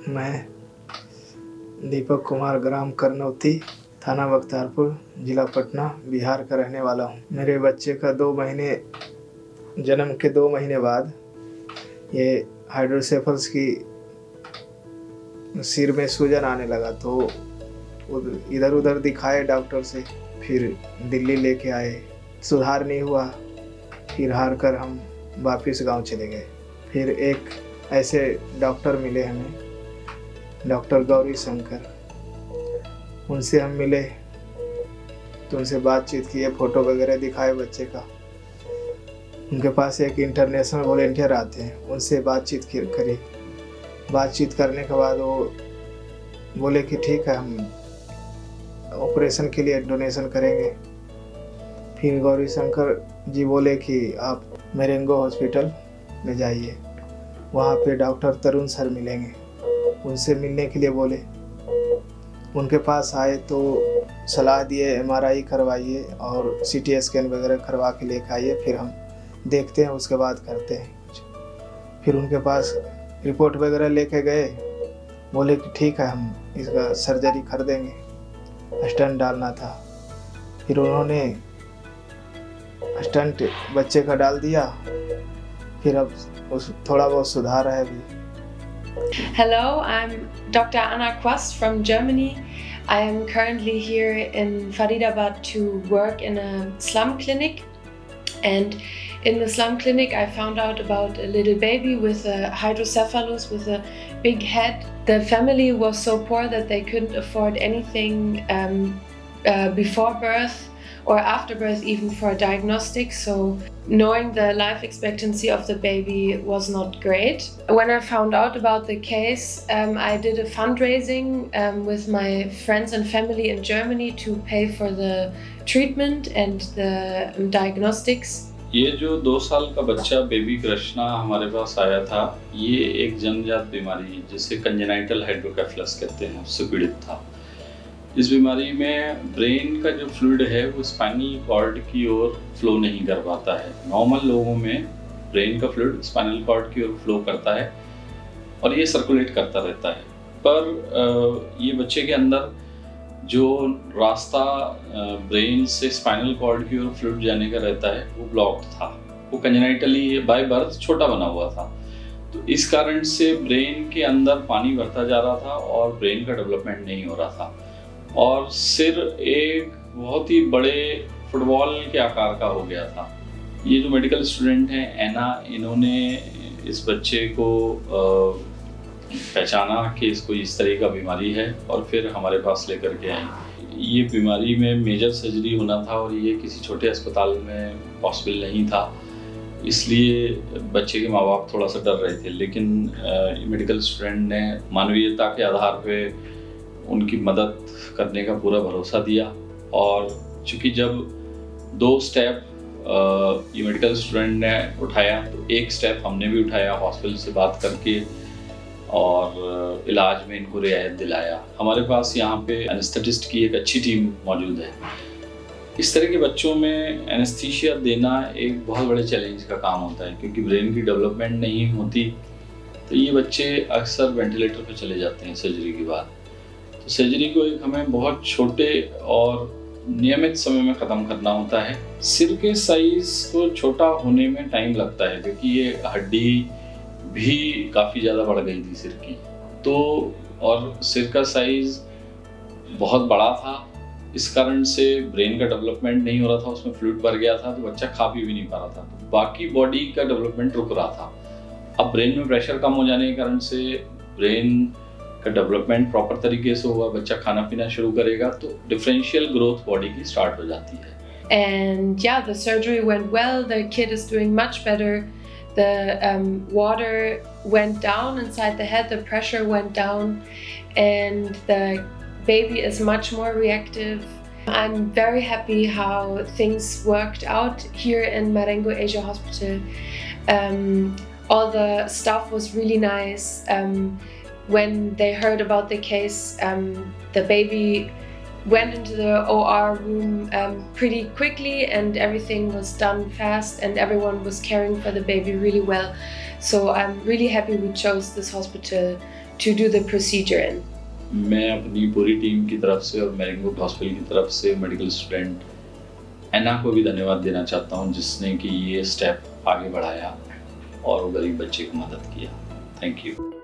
मैं दीपक कुमार, ग्राम करनौती, थाना बख्तियारपुर, जिला पटना, बिहार का रहने वाला हूँ। मेरे बच्चे का जन्म के 2 महीने बाद ये हाइड्रोसेफल्स की सिर में सूजन आने लगा, तो इधर उधर दिखाए डॉक्टर से, फिर दिल्ली लेके आए, सुधार नहीं हुआ। फिर हार कर हम वापस गांव चले गए। फिर एक ऐसे डॉक्टर मिले हमें, डॉक्टर गौरी शंकर। उनसे हम मिले तो उनसे बातचीत किए, फ़ोटो वगैरह दिखाए बच्चे का। उनके पास एक इंटरनेशनल वॉलेंटियर आते हैं, उनसे बातचीत करी। बातचीत करने के बाद वो बोले कि ठीक है, हम ऑपरेशन के लिए डोनेशन करेंगे। फिर गौरी शंकर जी बोले कि आप मेरेंगो हॉस्पिटल में जाइए, वहाँ पे डॉक्टर तरुण सर मिलेंगे, उनसे मिलने के लिए बोले। उनके पास आए तो सलाह दिए MRI करवाइए और CT स्कैन वगैरह करवा के लेकर आइए, फिर हम देखते हैं, उसके बाद करते हैं कुछ। फिर उनके पास रिपोर्ट वगैरह लेके गए, बोले कि ठीक है, हम इसका सर्जरी कर देंगे, स्टंट डालना था। फिर उन्होंने स्टंट बच्चे का डाल दिया, फिर अब थोड़ा बहुत सुधार है अभी। Hello, I'm Dr. Anna Quast from Germany. I am currently here in Faridabad to work in a slum clinic. And in the slum clinic, I found out about a little baby with a hydrocephalus, with a big head. The family was so poor that they couldn't afford anything before birth or after birth, even for diagnostics. So knowing the life expectancy of the baby was not great. When I found out about the case, I did a fundraising with my friends and family in Germany to pay for the treatment and the diagnostics. ये जो 2 साल का बच्चा baby Krishna हमारे पास आया था, ये एक जन्मजात बीमारी जिसे कंजेनाइटल हाइड्रोकेफलस कहते हैं, उससे पीड़ित था। इस बीमारी में ब्रेन का जो फ्लूइड है वो स्पाइनल कॉर्ड की ओर फ्लो नहीं कर पाता है। नॉर्मल लोगों में ब्रेन का फ्लूइड स्पाइनल कॉर्ड की ओर फ्लो करता है और ये सर्कुलेट करता रहता है, पर ये बच्चे के अंदर जो रास्ता ब्रेन से स्पाइनल कॉर्ड की ओर फ्लूइड जाने का रहता है वो ब्लॉक्ड था। वो कंजेनाइटली बाय बर्थ छोटा बना हुआ था, तो इस कारण से ब्रेन के अंदर पानी भरता जा रहा था और ब्रेन का डेवलपमेंट नहीं हो रहा था। और सिर एक बहुत ही बड़े फुटबॉल के आकार का हो गया था। ये जो मेडिकल स्टूडेंट हैं एना, इन्होंने इस बच्चे को पहचाना कि इसको इस तरह का बीमारी है और फिर हमारे पास लेकर के आए। ये बीमारी में मेजर सर्जरी होना था और ये किसी छोटे अस्पताल में पॉसिबल नहीं था, इसलिए बच्चे के माँ बाप थोड़ा सा डर रहे थे। लेकिन मेडिकल स्टूडेंट ने मानवीयता के आधार पे उनकी मदद करने का पूरा भरोसा दिया। और चूँकि जब 2 स्टेप ये मेडिकल स्टूडेंट ने उठाया तो एक स्टेप हमने भी उठाया हॉस्पिटल से बात करके और इलाज में इनको रियायत दिलाया। हमारे पास यहाँ पे एनेस्थेटिस्ट की एक अच्छी टीम मौजूद है। इस तरह के बच्चों में एनेस्थीसिया देना एक बहुत बड़े चैलेंज का काम होता है, क्योंकि ब्रेन की डेवलपमेंट नहीं होती, तो ये बच्चे अक्सर वेंटिलेटर पे चले जाते हैं सर्जरी के बाद। तो सर्जरी को एक हमें बहुत छोटे और नियमित समय में ख़त्म करना होता है। सिर के साइज़ को छोटा होने में टाइम लगता है, क्योंकि ये हड्डी भी काफ़ी ज़्यादा बढ़ गई थी सिर की, तो और सिर का साइज़ बहुत बड़ा था, इस कारण से ब्रेन का डेवलपमेंट नहीं हो रहा था, उसमें फ्लूइड भर गया था, तो बच्चा खा पी भी नहीं पा रहा था, तो बाकी बॉडी का डेवलपमेंट रुक रहा था। अब ब्रेन में प्रेशर कम हो जाने के कारण से ब्रेन का डेवलपमेंट प्रॉपर तरीके से होगा, बच्चा खाना पीना शुरू करेगा, तो डिफरेंशियल ग्रोथ बॉडी की स्टार्ट हो जाती है। And yeah, the surgery went well. The kid is doing much better. The water went down inside the head, the pressure went down, and the baby is much more reactive. I'm very happy how things worked out here in Marengo Asia Hospital. All the staff was really nice. When they heard about the case, the baby went into the OR room pretty quickly, and everything was done fast, and everyone was caring for the baby really well. So I'm really happy we chose this hospital to do the procedure in. मैं अपनी पूरी team की तरफ से और मैरिंगवुड hospital की तरफ से मेडिकल स्टूडेंट एना को भी धन्यवाद देना चाहता हूँ, जिसने कि ये स्टेप आगे बढ़ाया और वो गरीब बच्चे की मदद किया। Thank you.